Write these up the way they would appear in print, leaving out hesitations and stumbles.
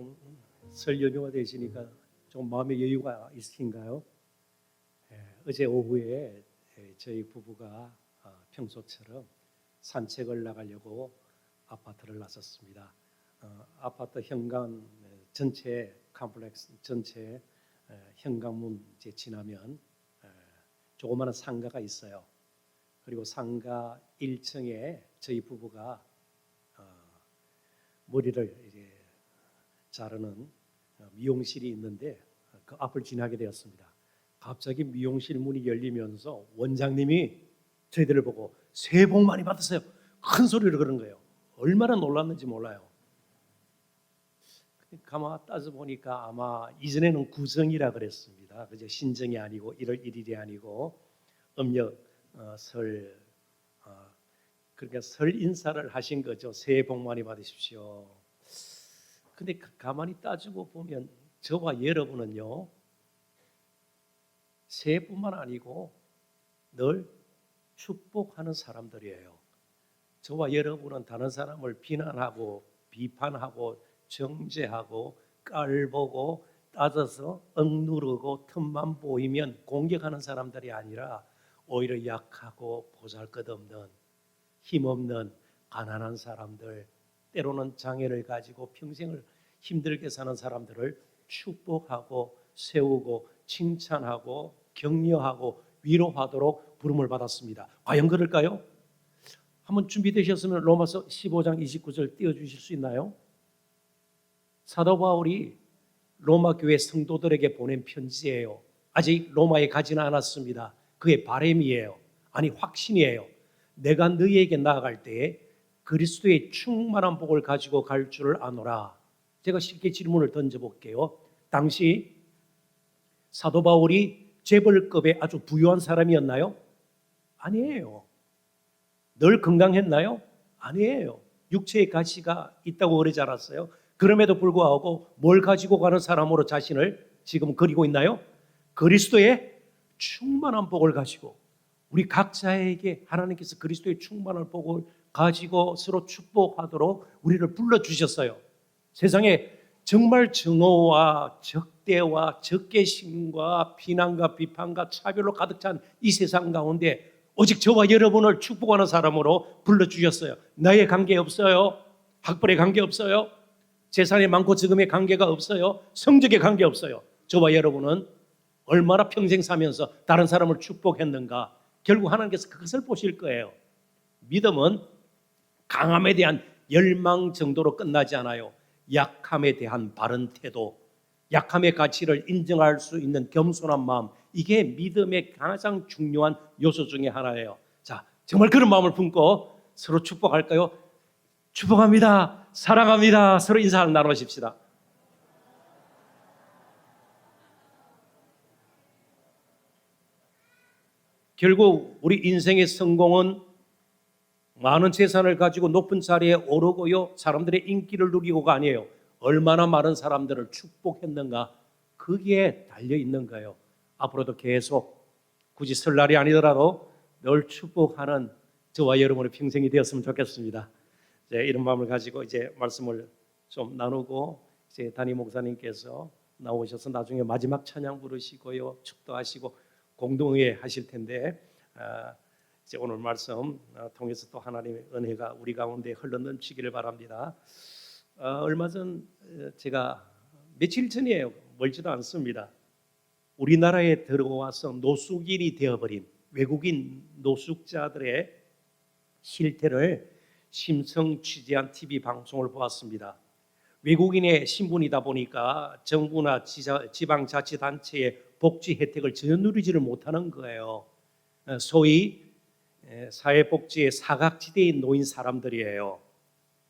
좀 설 연휴가 되시니까 좀 마음의 여유가 있으신가요? 어제 오후에 저희 부부가 평소처럼 산책을 나가려고 아파트를 나섰습니다. 아파트 현관 전체 컴플렉스 전체 현관문 이제 지나면 조그마한 상가가 있어요. 그리고 상가 1층에 저희 부부가 머리를 이제 자르는 미용실이 있는데 그 앞을 지나게 되었습니다. 갑자기 미용실 문이 열리면서 원장님이 저희들을 보고 새해 복 많이 받으세요. 큰 소리로 그런 거예요. 얼마나 놀랐는지 몰라요. 가만 따져 보니까 아마 이전에는 구정이라 그랬습니다. 그저 신정이 아니고 1월 1일이 아니고 음력 설 그러니까 설 인사를 하신 거죠. 새해 복 많이 받으십시오. 근데 가만히 따지고 보면 저와 여러분은요, 새해뿐만 아니고 늘 축복하는 사람들이에요. 저와 여러분은 다른 사람을 비난하고 비판하고 정죄하고 깔보고 따져서 억누르고 틈만 보이면 공격하는 사람들이 아니라 오히려 약하고 보잘것없는 힘없는 가난한 사람들, 때로는 장애를 가지고 평생을 힘들게 사는 사람들을 축복하고 세우고 칭찬하고 격려하고 위로하도록 부름을 받았습니다. 과연 그럴까요? 한번 준비되셨으면 로마서 15장 29절 띄워주실 수 있나요? 사도 바울이 로마 교회 성도들에게 보낸 편지예요. 아직 로마에 가지는 않았습니다. 그의 바람이에요. 아니 확신이에요. 내가 너희에게 나아갈 때에 그리스도의 충만한 복을 가지고 갈 줄을 아노라. 제가 쉽게 질문을 던져볼게요. 당시 사도 바울이 재벌급의 아주 부유한 사람이었나요? 아니에요. 늘 건강했나요? 아니에요. 육체의 가치가 있다고 그러지 않았어요? 그럼에도 불구하고 뭘 가지고 가는 사람으로 자신을 지금 그리고 있나요? 그리스도의 충만한 복을 가지고 우리 각자에게 하나님께서 그리스도의 충만한 복을 가지고 서로 축복하도록 우리를 불러주셨어요. 세상에 정말 정오와 적대와 적개심과 비난과 비판과 차별로 가득 찬 이 세상 가운데 오직 저와 여러분을 축복하는 사람으로 불러주셨어요. 나이에 관계없어요. 학벌에 관계없어요. 재산이 많고 적음에 관계가 없어요. 성적에 관계없어요. 저와 여러분은 얼마나 평생 사면서 다른 사람을 축복했는가. 결국 하나님께서 그것을 보실 거예요. 믿음은 강함에 대한 열망 정도로 끝나지 않아요. 약함에 대한 바른 태도, 약함의 가치를 인정할 수 있는 겸손한 마음, 이게 믿음의 가장 중요한 요소 중에 하나예요. 자, 정말 그런 마음을 품고 서로 축복할까요? 축복합니다. 사랑합니다. 서로 인사를 나누십시다. 결국 우리 인생의 성공은 많은 재산을 가지고 높은 자리에 오르고요, 사람들의 인기를 누리고가 아니에요. 얼마나 많은 사람들을 축복했는가, 거기에 달려 있는 거예요. 앞으로도 계속 굳이 설날이 아니더라도 늘 축복하는 저와 여러분의 평생이 되었으면 좋겠습니다. 이런 마음을 가지고 이제 말씀을 좀 나누고, 이제 담임 목사님께서 나오셔서 나중에 마지막 찬양 부르시고요, 축도하시고 공동회 하실 텐데, 이제 오늘 말씀 통해서 또 하나님의 은혜가 우리 가운데 흘러넘치기를 바랍니다. 얼마 전 제가 며칠 전이에요. 멀지도 않습니다. 우리나라에 들어와서 노숙인이 되어버린 외국인 노숙자들의 실태를 심층 취재한 TV 방송을 보았습니다. 외국인의 신분이다 보니까 정부나 지방자치단체의 복지 혜택을 전혀 누리지를 못하는 거예요. 소위 사회복지의 사각지대에 놓인 사람들이에요.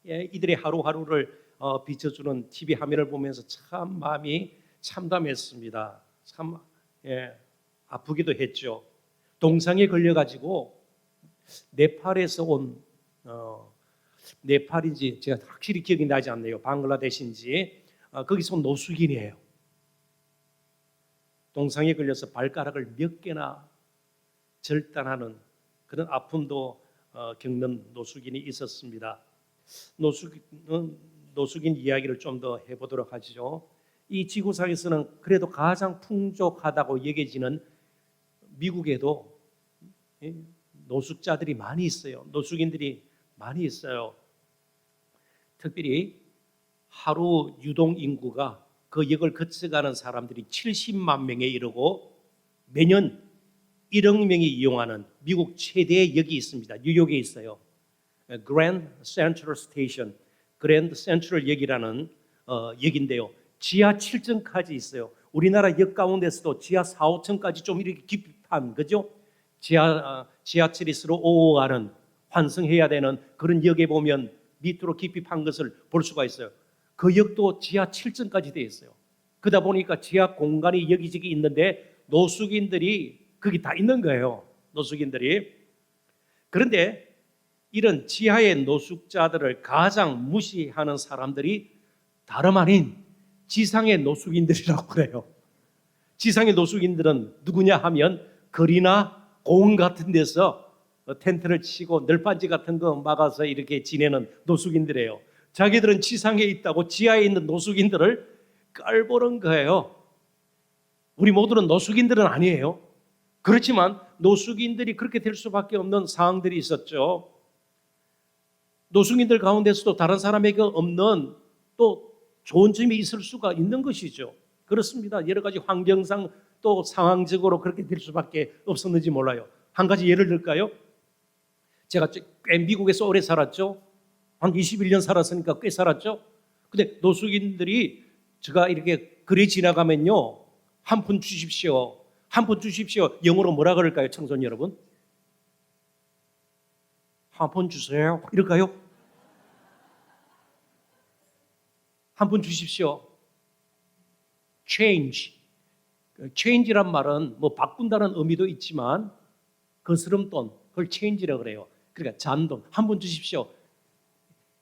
이들의 하루하루를 비춰주는 TV 화면을 보면서 참 마음이 참담했습니다. 참 아프기도 했죠. 동상에 걸려가지고 네팔에서 온 네팔인지 제가 확실히 기억이 나지 않네요. 방글라데시인지 거기서 온 노숙인이에요. 동상에 걸려서 발가락을 몇 개나 절단하는 그런 아픔도 겪는 노숙인이 있었습니다. 노숙인은 노숙인 이야기를 좀 더 해보도록 하죠. 이 지구상에서는 그래도 가장 풍족하다고 여겨지는 미국에도 노숙자들이 많이 있어요. 노숙인들이 많이 있어요. 특별히 하루 유동 인구가 그 역을 거쳐가는 사람들이 70만 명에 이르고 매년 1억 명이 이용하는 미국 최대의 역이 있습니다. 뉴욕에 있어요. 그랜드 센트럴 스테이션, 그랜드 센트럴 역이라는 역인데요. 지하 7층까지 있어요. 우리나라 역 가운데서도 지하 4, 5층까지 좀 이렇게 깊이판, 그죠? 지하철이 서로 오고 가는, 환승해야 되는 그런 역에 보면 밑으로 깊이 판 것을 볼 수가 있어요. 그 역도 지하 7층까지 되어 있어요. 그러다 보니까 지하 공간이 여기저기 있는데 노숙인들이 거기 다 있는 거예요. 노숙인들이. 그런데 이런 지하의 노숙자들을 가장 무시하는 사람들이 다름 아닌 지상의 노숙인들이라고 그래요. 지상의 노숙인들은 누구냐 하면 거리나 공원 같은 데서 텐트를 치고 널빤지 같은 거 막아서 이렇게 지내는 노숙인들이에요. 자기들은 지상에 있다고 지하에 있는 노숙인들을 깔보는 거예요. 우리 모두는 노숙인들은 아니에요. 그렇지만 노숙인들이 그렇게 될 수밖에 없는 상황들이 있었죠. 노숙인들 가운데서도 다른 사람에게 없는 또 좋은 점이 있을 수가 있는 것이죠. 그렇습니다. 여러 가지 환경상 또 상황적으로 그렇게 될 수밖에 없었는지 몰라요. 한 가지 예를 들까요? 제가 꽤 미국에서 오래 살았죠. 한 21년 살았으니까 꽤 살았죠. 근데 노숙인들이 제가 이렇게 거리 지나가면요, 한 푼 주십시오. 한 푼 주십시오. 영어로 뭐라 그럴까요, 청소년 여러분? 한 푼 주세요. 이럴까요? 한 푼 주십시오. change. change란 말은 뭐 바꾼다는 의미도 있지만 거스름돈, 그걸 change라고 그래요. 그러니까 잔돈, 한 푼 주십시오.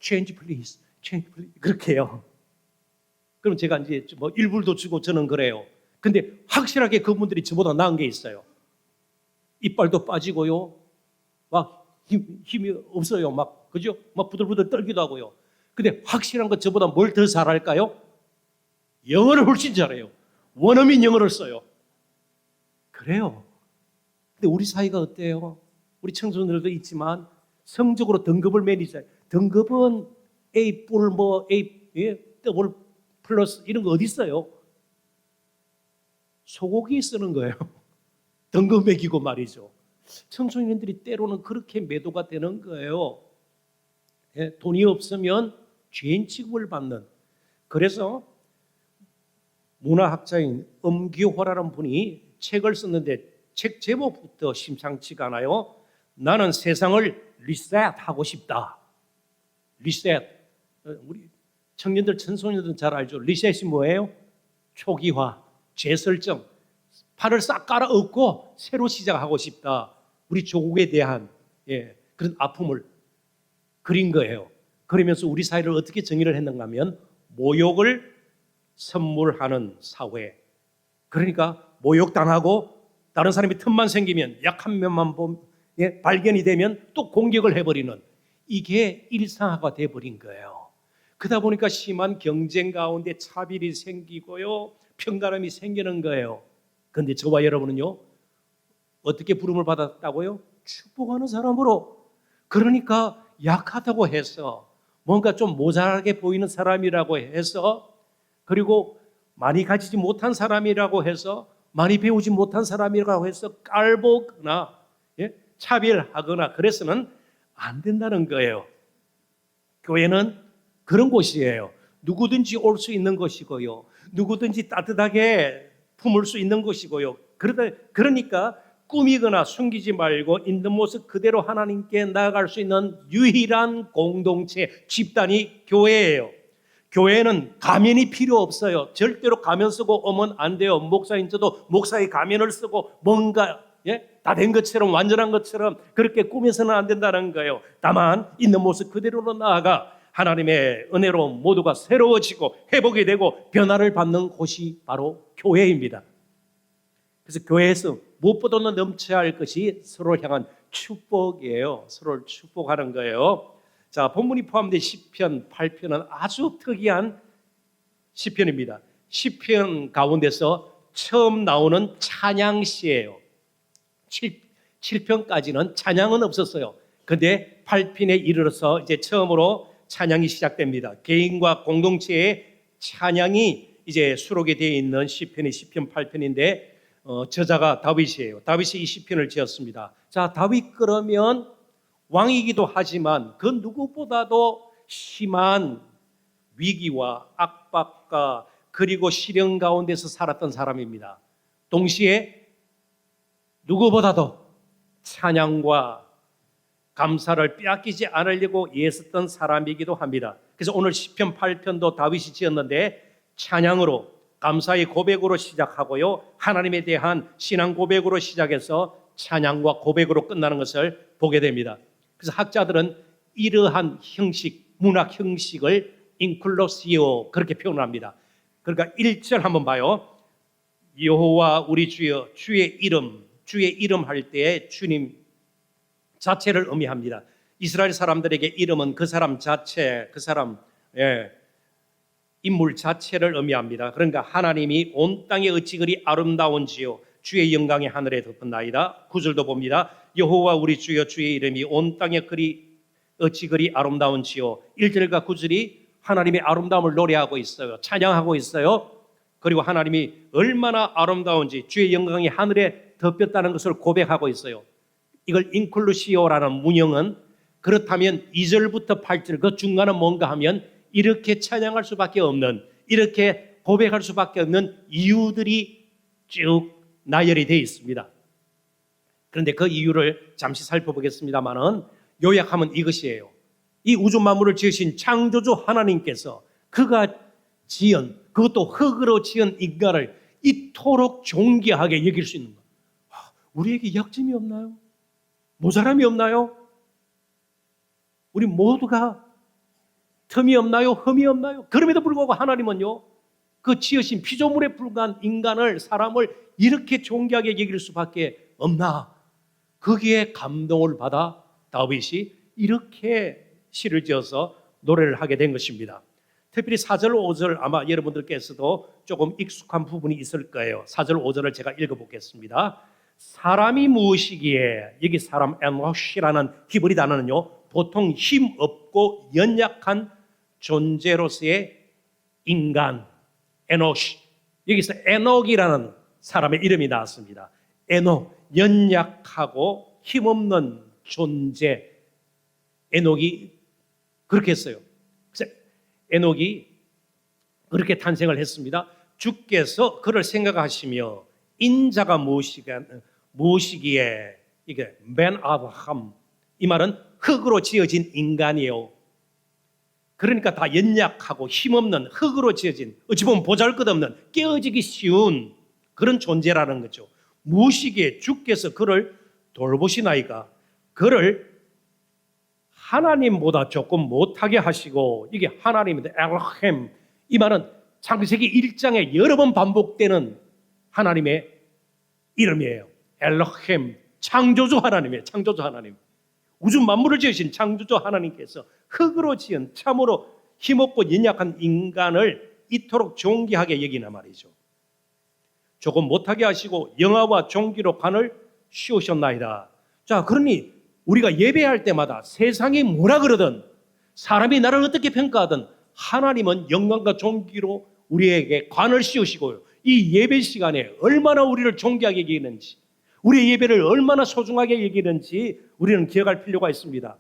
change please, change please. 그렇게 해요. 그럼 제가 이제 뭐 1불도 주고 저는 그래요. 근데 확실하게 그분들이 저보다 나은 게 있어요. 이빨도 빠지고요. 막 힘이 없어요. 막, 그죠? 막 부들부들 떨기도 하고요. 근데 확실한 건 저보다 뭘 더 잘할까요? 영어를 훨씬 잘해요. 원어민 영어를 써요. 그래요. 근데 우리 사이가 어때요? 우리 청소년들도 있지만 성적으로 등급을 매니자. 등급은 A+, 뭐 A, 더블 플러스 이런 거 어디 있어요? 소고기 쓰는 거예요. 등급 매기고 말이죠. 청소년들이 때로는 그렇게 매도가 되는 거예요. 돈이 없으면 죄인 취급을 받는. 그래서 문화학자인 엄기호라는 분이 책을 썼는데 책 제목부터 심상치가 않아요. 나는 세상을 리셋하고 싶다. 리셋. 우리 청년들, 청소년들은 잘 알죠. 리셋이 뭐예요? 초기화, 재설정. 판을 싹 깔아엎고 새로 시작하고 싶다. 우리 조국에 대한 그런 아픔을 그린 거예요. 그러면서 우리 사회를 어떻게 정의를 했는가 하면 모욕을 선물하는 사회. 그러니까 모욕당하고 다른 사람이 틈만 생기면 약한 면만 발견이 되면 또 공격을 해버리는, 이게 일상화가 돼버린 거예요. 그러다 보니까 심한 경쟁 가운데 차별이 생기고요, 편가름이 생기는 거예요. 그런데 저와 여러분은요, 어떻게 부름을 받았다고요? 축복하는 사람으로. 그러니까 약하다고 해서 뭔가 좀 모자라게 보이는 사람이라고 해서, 그리고 많이 가지지 못한 사람이라고 해서, 많이 배우지 못한 사람이라고 해서 깔보거나 차별하거나 그래서는 안 된다는 거예요. 교회는 그런 곳이에요. 누구든지 올 수 있는 것이고요, 누구든지 따뜻하게 품을 수 있는 것이고요. 그러니까 꾸미거나 숨기지 말고 있는 모습 그대로 하나님께 나아갈 수 있는 유일한 공동체, 집단이 교회예요. 교회는 가면이 필요 없어요. 절대로 가면 쓰고 오면 안 돼요. 목사인 저도 목사의 가면을 쓰고 뭔가 다 된 것처럼, 완전한 것처럼 그렇게 꾸며서는 안 된다는 거예요. 다만 있는 모습 그대로로 나아가 하나님의 은혜로 모두가 새로워지고 회복이 되고 변화를 받는 곳이 바로 교회입니다. 그래서 교회에서 무엇보다도 넘쳐야 할 것이 서로를 향한 축복이에요. 서로를 축복하는 거예요. 자, 본문이 포함된 시편 8편은 아주 특이한 시편입니다. 시편 가운데서 처음 나오는 찬양시예요. 7편까지는 찬양은 없었어요. 근데 8편에 이르러서 이제 처음으로 찬양이 시작됩니다. 개인과 공동체의 찬양이 이제 수록이 되어 있는 시편이 시편 8편인데 저자가 다윗이에요. 다윗이 이 시편을 지었습니다. 자, 다윗 그러면 왕이기도 하지만 그 누구보다도 심한 위기와 압박과 그리고 시련 가운데서 살았던 사람입니다. 동시에 누구보다도 찬양과 감사를 빼앗기지 않으려고 애썼던 사람이기도 합니다. 그래서 오늘 시편 8편도 다윗이 지었는데 찬양으로 감사의 고백으로 시작하고요, 하나님에 대한 신앙 고백으로 시작해서 찬양과 고백으로 끝나는 것을 보게 됩니다. 그래서 학자들은 이러한 형식, 문학 형식을 인클로시오 그렇게 표현합니다. 그러니까 1절 한번 봐요. 여호와 우리 주여, 주의 이름 할 때 주님 자체를 의미합니다. 이스라엘 사람들에게 이름은 그 사람 자체, 그 사람 인물 자체를 의미합니다. 그러니까 하나님이 온 땅에 어찌 그리 아름다운지요, 주의 영광이 하늘에 덮은나이다. 9절도 봅니다. 여호와 우리 주여, 주의 이름이 온 땅에 어찌 그리 아름다운지요. 1절과 9절이 하나님의 아름다움을 노래하고 있어요. 찬양하고 있어요. 그리고 하나님이 얼마나 아름다운지, 주의 영광이 하늘에 덮였다는 것을 고백하고 있어요. 이걸 인클루시오라는 문형은 그렇다면 2절부터 8절 그 중간은 뭔가 하면 이렇게 찬양할 수밖에 없는, 이렇게 고백할 수밖에 없는 이유들이 쭉 나열이 되어 있습니다. 그런데 그 이유를 잠시 살펴보겠습니다만은 요약하면 이것이에요. 이 우주 만물을 지으신 창조주 하나님께서 그가 지은, 그것도 흙으로 지은 인간을 이토록 존귀하게 여길 수 있는 것. 우리에게 약점이 없나요? 모자람이 없나요? 우리 모두가 틈이 없나요? 흠이 없나요? 그럼에도 불구하고 하나님은요, 그 지으신 피조물에 불과한 인간을, 사람을 이렇게 존귀하게 여길 수밖에 없나? 거기에 감동을 받아 다윗이 이렇게 시를 지어서 노래를 하게 된 것입니다. 특별히 4절, 5절 아마 여러분들께서도 조금 익숙한 부분이 있을 거예요. 4절, 5절을 제가 읽어보겠습니다. 사람이 무엇이기에, 여기 사람 에노시라는 히브리 단어는요, 보통 힘없고 연약한 존재로서의 인간, 에노시. 여기서 에녹이라는 사람의 이름이 나왔습니다. 에녹, 연약하고 힘없는 존재. 에녹이 그렇게 했어요. 그래서 에녹이 그렇게 탄생을 했습니다. 주께서 그를 생각하시며 인자가 무엇이기에, 이게 맨 아브함, 이 말은 흙으로 지어진 인간이에요. 그러니까 다 연약하고 힘없는 흙으로 지어진, 어찌 보면 보잘것없는, 깨어지기 쉬운 그런 존재라는 거죠. 무엇이기에 주께서 그를 돌보시나이까, 그를 하나님보다 조금 못하게 하시고, 이게 하나님인데 엘로힘, 이 말은 창세기 1장에 여러 번 반복되는 하나님의 이름이에요. 엘로힘, 창조주 하나님이에요. 창조주 하나님. 우주 만물을 지으신 창조주 하나님께서 흙으로 지은 참으로 힘없고 연약한 인간을 이토록 존귀하게 여기나 말이죠. 조금 못하게 하시고 영화와 존귀로 관을 씌우셨나이다. 자, 그러니 우리가 예배할 때마다 세상이 뭐라 그러든, 사람이 나를 어떻게 평가하든 하나님은 영광과 존귀로 우리에게 관을 씌우시고요, 이 예배 시간에 얼마나 우리를 존귀하게 여기는지, 우리의 예배를 얼마나 소중하게 여기는지 우리는 기억할 필요가 있습니다.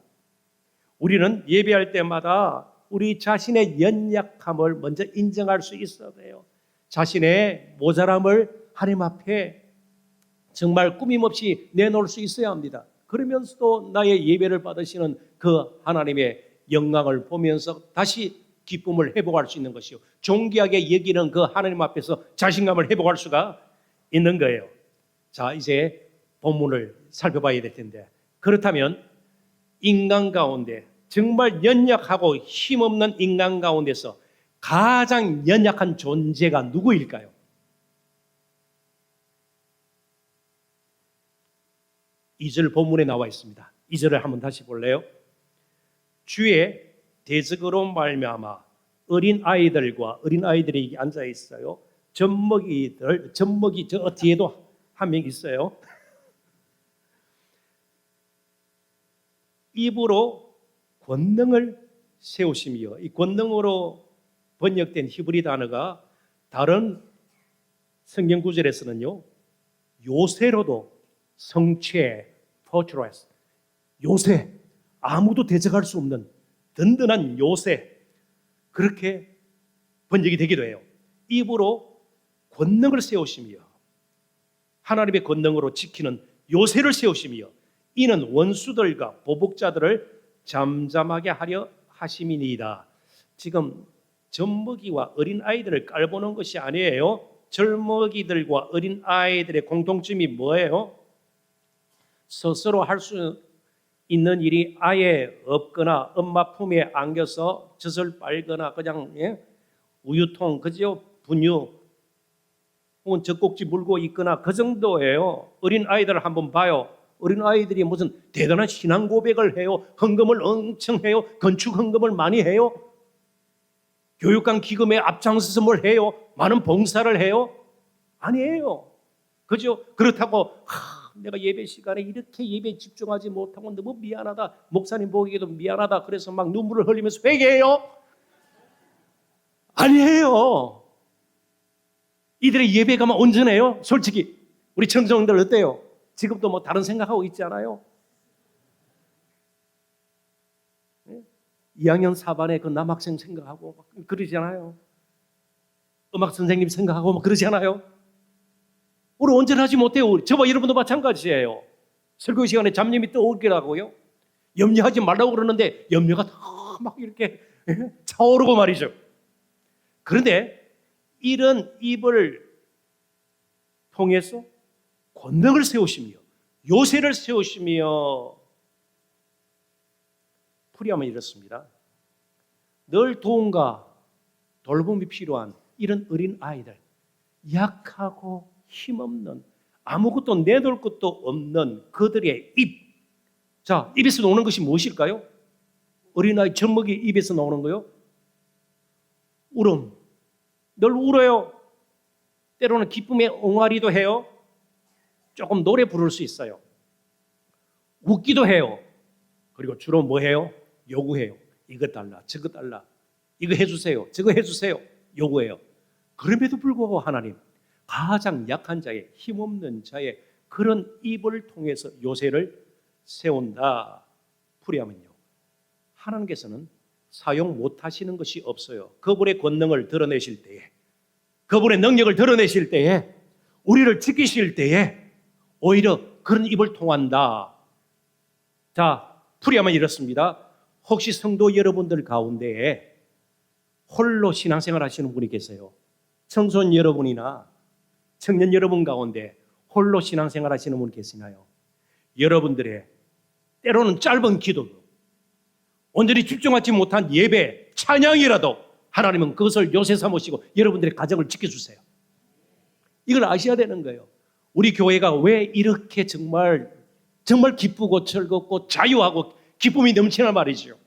우리는 예배할 때마다 우리 자신의 연약함을 먼저 인정할 수 있어야 돼요. 자신의 모자람을 하나님 앞에 정말 꾸밈없이 내놓을 수 있어야 합니다. 그러면서도 나의 예배를 받으시는 그 하나님의 영광을 보면서 다시 기쁨을 회복할 수 있는 것이요, 존귀하게 여기는 그 하나님 앞에서 자신감을 회복할 수가 있는 거예요. 자, 이제 본문을 살펴봐야 될 텐데, 그렇다면 인간 가운데 정말 연약하고 힘없는 인간 가운데서 가장 연약한 존재가 누구일까요? 2절 본문에 나와 있습니다. 2절을 한번 다시 볼래요? 주의 대적으로 말미암아 어린 아이들이 앉아 있어요. 젖먹이 저 뒤에도 한 명 있어요. 입으로 권능을 세우시며, 이 권능으로 번역된 히브리 단어가 다른 성경 구절에서는요, 요새로도 성취, fortress, 요새, 아무도 대적할 수 없는 든든한 요새, 그렇게 번역이 되기도 해요. 입으로 권능을 세우시며, 하나님의 권능으로 지키는 요새를 세우시며, 이는 원수들과 보복자들을 잠잠하게 하려 하심이니이다. 지금 젖먹이와 어린 아이들을 깔보는 것이 아니에요. 젖먹이들과 어린 아이들의 공통점이 뭐예요? 스스로 할 수 있는 일이 아예 없거나 엄마 품에 안겨서 젖을 빨거나 그냥 우유통, 그죠? 분유 혹은 젖꼭지 물고 있거나 그 정도예요. 어린 아이들을 한번 봐요. 어린 아이들이 무슨 대단한 신앙 고백을 해요. 헌금을 엄청 해요. 건축 헌금을 많이 해요. 교육관 기금에 앞장서서 뭘 해요. 많은 봉사를 해요. 아니에요. 그죠? 그렇다고 내가 예배 시간에 이렇게 예배에 집중하지 못하고 너무 미안하다. 목사님 보기에도 미안하다. 그래서 막 눈물을 흘리면서 회개해요. 아니에요. 이들의 예배가 온전해요. 솔직히 우리 청중들 어때요? 지금도 뭐 다른 생각하고 있지 않아요? 2학년 4반에 그 남학생 생각하고 그러지 않아요? 음악 선생님 생각하고 그러지 않아요? 우리 온전하지 못해요. 저와 여러분도 마찬가지예요. 설교 시간에 잡념이 떠오르더라고요. 염려하지 말라고 그러는데 염려가 막 이렇게 차오르고 말이죠. 그런데 이런 입을 통해서 권능을 세우시며 요새를 세우시며 풀이하면 이렇습니다. 늘 도움과 돌봄이 필요한 이런 어린 아이들, 약하고 힘없는, 아무것도 내놓을 것도 없는 그들의 입. 자, 입에서 나오는 것이 무엇일까요? 어린아이 젖먹이 입에서 나오는 거요? 울음. 늘 울어요. 때로는 기쁨의 옹알이도 해요. 조금 노래 부를 수 있어요. 웃기도 해요. 그리고 주로 뭐 해요? 요구해요. 이거 달라, 저거 달라, 이거 해주세요, 저거 해주세요, 요구해요. 그럼에도 불구하고 하나님, 가장 약한 자의, 힘없는 자의 그런 입을 통해서 요새를 세운다. 풀이하면요, 하나님께서는 사용 못하시는 것이 없어요. 그분의 권능을 드러내실 때에, 그분의 능력을 드러내실 때에, 우리를 지키실 때에 오히려 그런 입을 통한다. 자, 풀이하면 이렇습니다. 혹시 성도 여러분들 가운데에 홀로 신앙생활 하시는 분이 계세요? 청소년 여러분이나 청년 여러분 가운데 홀로 신앙생활 하시는 분 계시나요? 여러분들의 때로는 짧은 기도도, 온전히 집중하지 못한 예배, 찬양이라도 하나님은 그것을 요새 삼으시고 여러분들의 가정을 지켜주세요. 이걸 아셔야 되는 거예요. 우리 교회가 왜 이렇게 정말 기쁘고 즐겁고 자유하고 기쁨이 넘치나 말이죠.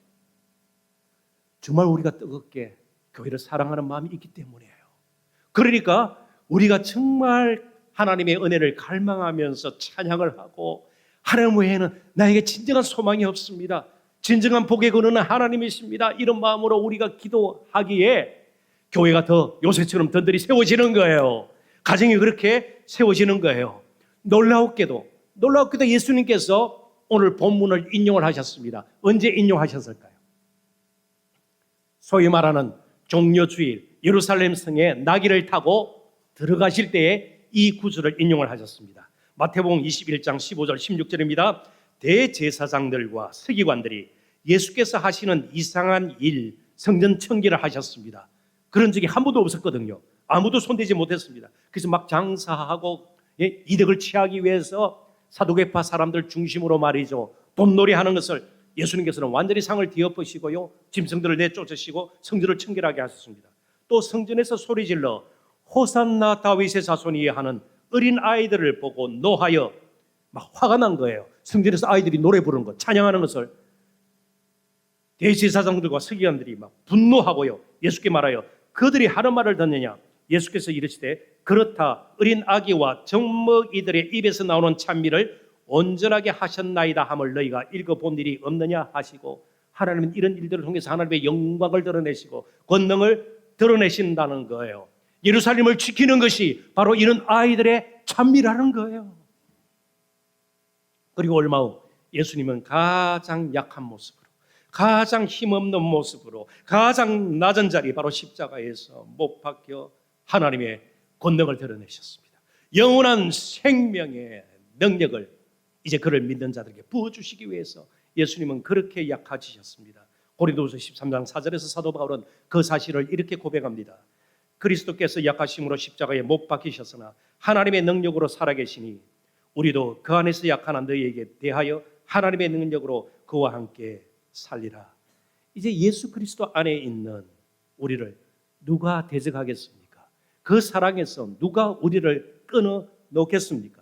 정말 우리가 뜨겁게 교회를 사랑하는 마음이 있기 때문이에요. 그러니까 우리가 정말 하나님의 은혜를 갈망하면서 찬양을 하고, 하나님 외에는 나에게 진정한 소망이 없습니다, 진정한 복의 근원은 하나님이십니다, 이런 마음으로 우리가 기도하기에 교회가 더 요새처럼 든든히 세워지는 거예요. 가정이 그렇게 세워지는 거예요. 놀랍게도 예수님께서 오늘 본문을 인용을 하셨습니다. 언제 인용하셨을까요? 소위 말하는 종려주일 예루살렘 성에 나귀를 타고 들어가실 때에 이 구절을 인용을 하셨습니다. 마태복음 21장 15절 16절입니다. 대제사장들과 서기관들이 예수께서 하시는 이상한 일, 성전 청기를 하셨습니다. 그런 적이 한 번도 없었거든요. 아무도 손대지 못했습니다. 그래서 막 장사하고 이득을 취하기 위해서 사두개파 사람들 중심으로 말이죠, 돈놀이 하는 것을 예수님께서는 완전히 상을 뒤엎으시고요, 짐승들을 내쫓으시고 성전을 청결하게 하셨습니다. 또 성전에서 소리질러 호산나 다윗의 자손이 하는 어린 아이들을 보고 노하여 막 화가 난 거예요. 성전에서 아이들이 노래 부르는 것, 찬양하는 것을 대제사장들과 서기관들이 막 분노하고요. 예수께 말하여 그들이 하는 말을 듣느냐? 예수께서 이르시되 그렇다. 어린 아기와 젖먹이들의 입에서 나오는 찬미를 온전하게 하셨나이다 함을 너희가 읽어본 일이 없느냐 하시고, 하나님은 이런 일들을 통해서 하나님의 영광을 드러내시고 권능을 드러내신다는 거예요. 예루살렘을 지키는 것이 바로 이런 아이들의 찬미라는 거예요. 그리고 얼마 후 예수님은 가장 약한 모습으로, 가장 힘없는 모습으로, 가장 낮은 자리, 바로 십자가에서 못 박혀 하나님의 권능을 드러내셨습니다. 영원한 생명의 능력을 이제 그를 믿는 자들에게 부어주시기 위해서 예수님은 그렇게 약해지셨습니다. 고린도후서 13장 4절에서 사도 바울은 그 사실을 이렇게 고백합니다. 그리스도께서 약하심으로 십자가에 못 박히셨으나 하나님의 능력으로 살아계시니 우리도 그 안에서 약한 너희에게 대하여 하나님의 능력으로 그와 함께 살리라. 이제 예수 그리스도 안에 있는 우리를 누가 대적하겠습니까? 그 사랑에서 누가 우리를 끊어 놓겠습니까?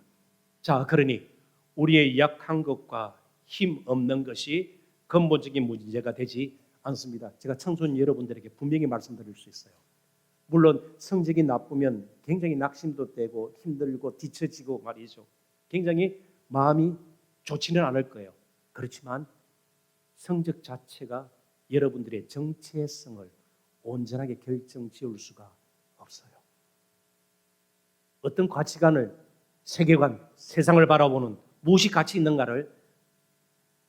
자, 그러니 우리의 약한 것과 힘 없는 것이 근본적인 문제가 되지 않습니다. 제가 청소년 여러분들에게 분명히 말씀드릴 수 있어요. 물론 성적이 나쁘면 굉장히 낙심도 되고 힘들고 뒤처지고 말이죠. 굉장히 마음이 좋지는 않을 거예요. 그렇지만 성적 자체가 여러분들의 정체성을 온전하게 결정지을 수가 없어요. 어떤 가치관을, 세계관, 세상을 바라보는 무엇이 가치 있는가를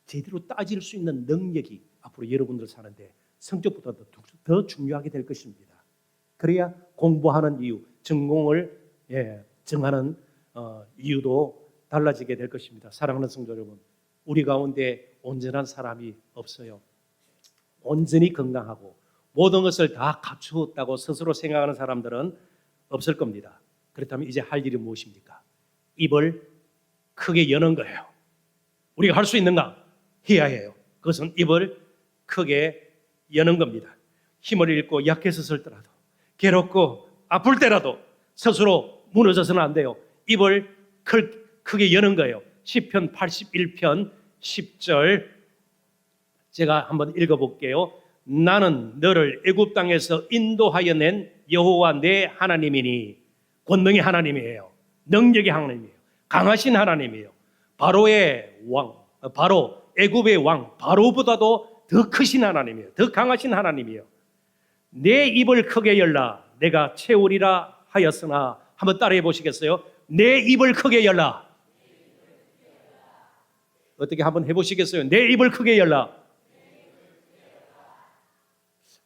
제대로 따질 수 있는 능력이 앞으로 여러분들 사는데 성적보다 더 중요하게 될 것입니다. 그래야 공부하는 이유, 전공을 정하는 이유도 달라지게 될 것입니다. 사랑하는 성도 여러분, 우리 가운데 온전한 사람이 없어요. 온전히 건강하고 모든 것을 다 갖추었다고 스스로 생각하는 사람들은 없을 겁니다. 그렇다면 이제 할 일이 무엇입니까? 입을 크게 여는 거예요. 우리가 할 수 있는가? 해야 해요. 그것은 입을 크게 여는 겁니다. 힘을 잃고 약해졌을 때라도, 괴롭고 아플 때라도 스스로 무너져서는 안 돼요. 입을 크게 여는 거예요. 시편 81편 10절 제가 한번 읽어볼게요. 나는 너를 애굽 땅에서 인도하여 낸 여호와 내 하나님이니. 권능의 하나님이에요. 능력의 하나님이에요. 강하신 하나님이에요. 바로의 왕, 바로 애굽의 왕 바로보다도 더 크신 하나님이에요. 더 강하신 하나님이에요. 내 입을 크게 열라 내가 채우리라 하였으나. 한번 따라해 보시겠어요? 내 입을 크게 열라. 어떻게 한번 해보시겠어요? 내 입을 크게 열라.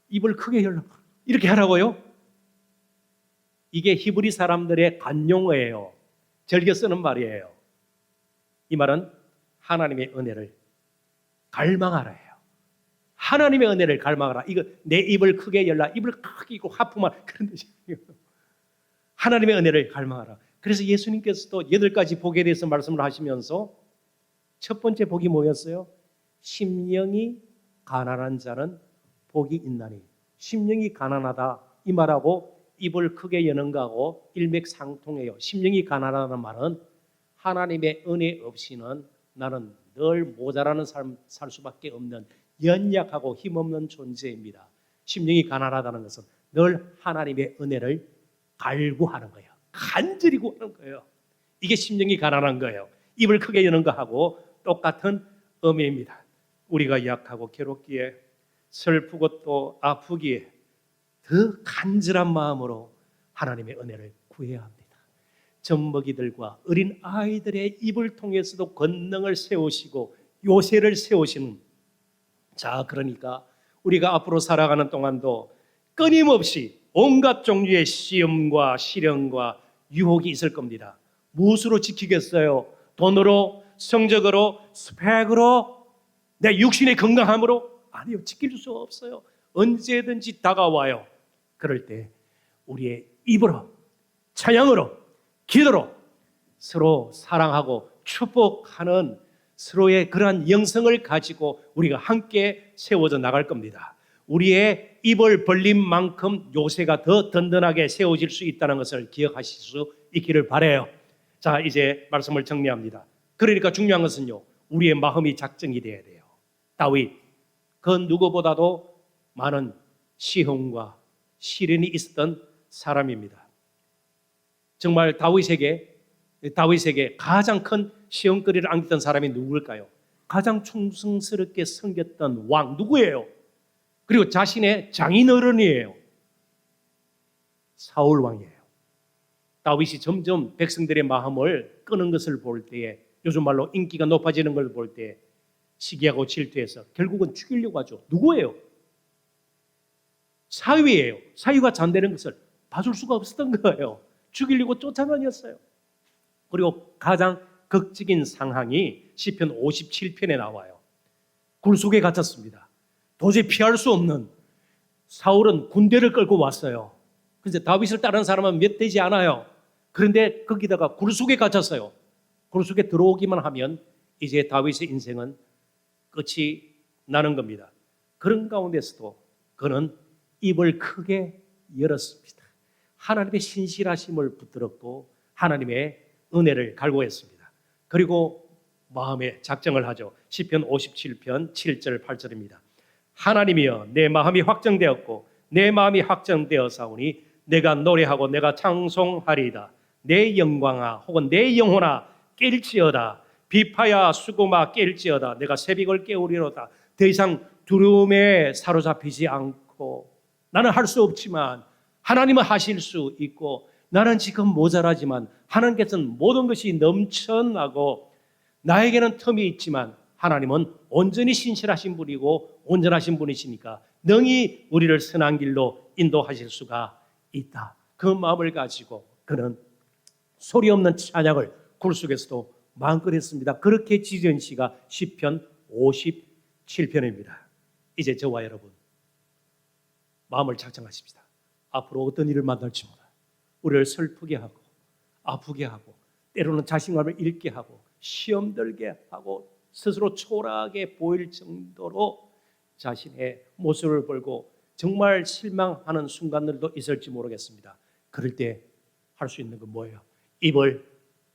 입을 크게 열라. 이렇게 하라고요? 이게 히브리 사람들의 관용어예요. 즐겨 쓰는 말이에요. 이 말은 하나님의 은혜를 갈망하라예요. 하나님의 은혜를 갈망하라. 이거 내 입을 크게 열라. 입을 크게 열고 하품하라. 그런 뜻이에요. 하나님의 은혜를 갈망하라. 그래서 예수님께서도 8가지 복에 대해서 말씀을 하시면서 첫 번째 복이 뭐였어요? 심령이 가난한 자는 복이 있나니. 심령이 가난하다 이 말하고 입을 크게 여는 거하고 일맥상통해요. 심령이 가난하다는 말은 하나님의 은혜 없이는 나는 늘 모자라는 삶 살 수밖에 없는 연약하고 힘없는 존재입니다. 심령이 가난하다는 것은 늘 하나님의 은혜를 갈구하는 거예요. 간절히 구하는 거예요. 이게 심령이 가난한 거예요. 입을 크게 여는 거하고 똑같은 의미입니다. 우리가 약하고 괴롭기에 슬프고 또 아프기에 더 간절한 마음으로 하나님의 은혜를 구해야 합니다. 젖먹이들과 어린 아이들의 입을 통해서도 권능을 세우시고 요새를 세우시는, 자, 그러니까 우리가 앞으로 살아가는 동안도 끊임없이 온갖 종류의 시험과 시련과 유혹이 있을 겁니다. 무엇으로 지키겠어요? 돈으로, 성적으로, 스펙으로, 내 육신의 건강함으로? 아니요, 지킬 수 없어요. 언제든지 다가와요. 그럴 때 우리의 입으로, 찬양으로, 기도로 서로 사랑하고 축복하는 서로의 그러한 영성을 가지고 우리가 함께 세워져 나갈 겁니다. 우리의 입을 벌린 만큼 요새가 더 든든하게 세워질 수 있다는 것을 기억하실 수 있기를 바라요. 자, 이제 말씀을 정리합니다. 그러니까 중요한 것은요, 우리의 마음이 작정이 돼야 돼요. 다윗 그 누구보다도 많은 시험과 시련이 있었던 사람입니다. 정말 다윗에게 가장 큰 시험거리를 안겼던 사람이 누구일까요? 가장 충성스럽게 섬겼던 왕 누구예요? 그리고 자신의 장인어른이에요. 사울 왕이에요. 다윗이 점점 백성들의 마음을 끄는 것을 볼 때에, 요즘 말로 인기가 높아지는 걸 볼 때 시기하고 질투해서 결국은 죽이려고 하죠. 누구예요? 사위예요. 사위가 잠드는 것을 봐줄 수가 없었던 거예요. 죽이려고 쫓아다녔어요. 그리고 가장 극적인 상황이 시편 57편에 나와요. 굴 속에 갇혔습니다. 도저히 피할 수 없는, 사울은 군대를 끌고 왔어요. 그런데 다윗을 따르는 사람은 몇 되지 않아요. 그런데 거기다가 굴 속에 갇혔어요. 굴 속에 들어오기만 하면 이제 다윗의 인생은 끝이 나는 겁니다. 그런 가운데서도 그는 입을 크게 열었습니다. 하나님의 신실하심을 붙들었고 하나님의 은혜를 갈구했습니다. 그리고 마음에 작정을 하죠. 시편 57편 7절 8절입니다. 하나님이여 내 마음이 확정되었고 내 마음이 확정되어사오니 내가 노래하고 내가 찬송하리이다. 내 영광아 혹은 내 영혼아 깰지어다. 비파야 수고마 깰지어다. 내가 새벽을 깨우리로다. 더 이상 두려움에 사로잡히지 않고, 나는 할 수 없지만 하나님은 하실 수 있고, 나는 지금 모자라지만 하나님께서는 모든 것이 넘쳐나고, 나에게는 틈이 있지만 하나님은 온전히 신실하신 분이고 온전하신 분이시니까 능히 우리를 선한 길로 인도하실 수가 있다. 그 마음을 가지고 그는 소리 없는 찬양을 굴 속에서도 마음껏 했습니다. 그렇게 지은 시가 시편 57편입니다. 이제 저와 여러분 마음을 작정하십시다. 앞으로 어떤 일을 만날지 몰라. 우리를 슬프게 하고 아프게 하고 때로는 자신감을 잃게 하고 시험 들게 하고 스스로 초라하게 보일 정도로 자신의 모습을 벌고 정말 실망하는 순간들도 있을지 모르겠습니다. 그럴 때 할 수 있는 건 뭐예요? 입을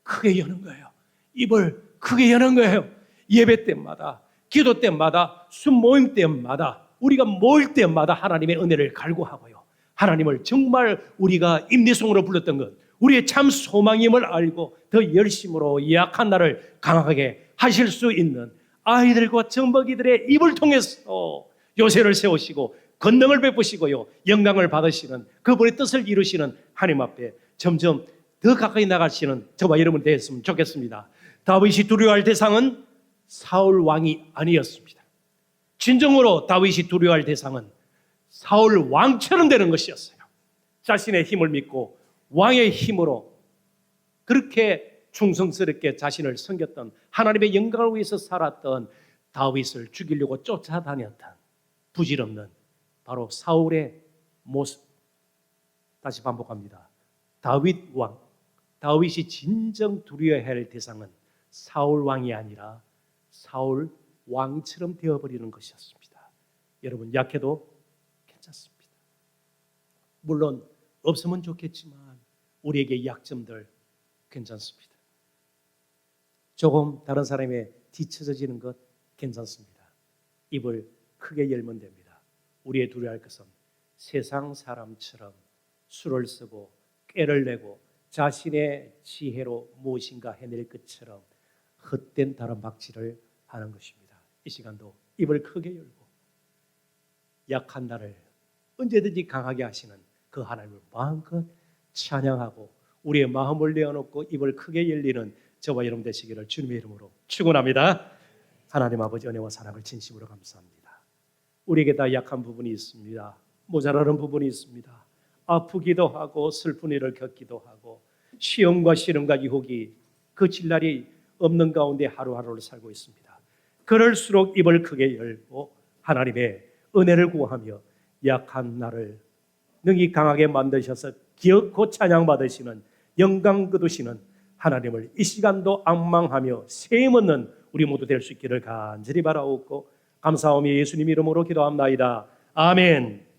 크게 여는 거예요. 입을 크게 여는 거예요. 예배 때마다, 기도 때마다, 순모임 때마다, 우리가 모일 때마다 하나님의 은혜를 갈구하고요. 하나님을 정말 우리가 임대송으로 불렀던 것, 우리의 참 소망임을 알고 더 열심으로 약한 나를 강하게 하실 수 있는 아이들과 젖먹이들의 입을 통해서 요새를 세우시고 권능을 베푸시고요, 영광을 받으시는 그분의 뜻을 이루시는 하나님 앞에 점점 더 가까이 나가시는 저와 여러분 되었으면 좋겠습니다. 다윗이 두려워할 대상은 사울 왕이 아니었습니다. 진정으로 다윗이 두려워할 대상은 사울 왕처럼 되는 것이었어요. 자신의 힘을 믿고 왕의 힘으로 그렇게 충성스럽게 자신을 섬겼던, 하나님의 영광을 위해서 살았던 다윗을 죽이려고 쫓아다녔던 부질없는 바로 사울의 모습. 다시 반복합니다. 다윗 왕, 다윗이 진정 두려워해야 할 대상은 사울 왕이 아니라 사울 왕처럼 되어버리는 것이었습니다. 여러분 약해도 괜찮습니다. 물론 없으면 좋겠지만 우리에게 약점들 괜찮습니다. 조금 다른 사람에 뒤처져지는 것 괜찮습니다. 입을 크게 열면 됩니다. 우리의 두려워할 것은 세상 사람처럼 술을 쓰고 꾀를 내고 자신의 지혜로 무엇인가 해낼 것처럼 헛된 다름박질을 하는 것입니다. 이 시간도 입을 크게 열고 약한 나를 언제든지 강하게 하시는 그 하나님을 마음껏 찬양하고 우리의 마음을 내어놓고 입을 크게 열리는 저와 여러분 되시기를 주님의 이름으로 축원합니다. 하나님 아버지 은혜와 사랑을 진심으로 감사합니다. 우리에게 다 약한 부분이 있습니다. 모자라는 부분이 있습니다. 아프기도 하고 슬픈 일을 겪기도 하고 시험과 시련과 유혹이 그칠 날이 없는 가운데 하루하루를 살고 있습니다. 그럴수록 입을 크게 열고 하나님의 은혜를 구하며 약한 나를 능히 강하게 만드셔서 기억고 찬양받으시는 영광 거두시는 하나님을 이 시간도 앙망하며 세임 얻는 우리 모두 될 수 있기를 간절히 바라옵고 감사하며 예수님 이름으로 기도합나이다. 아멘.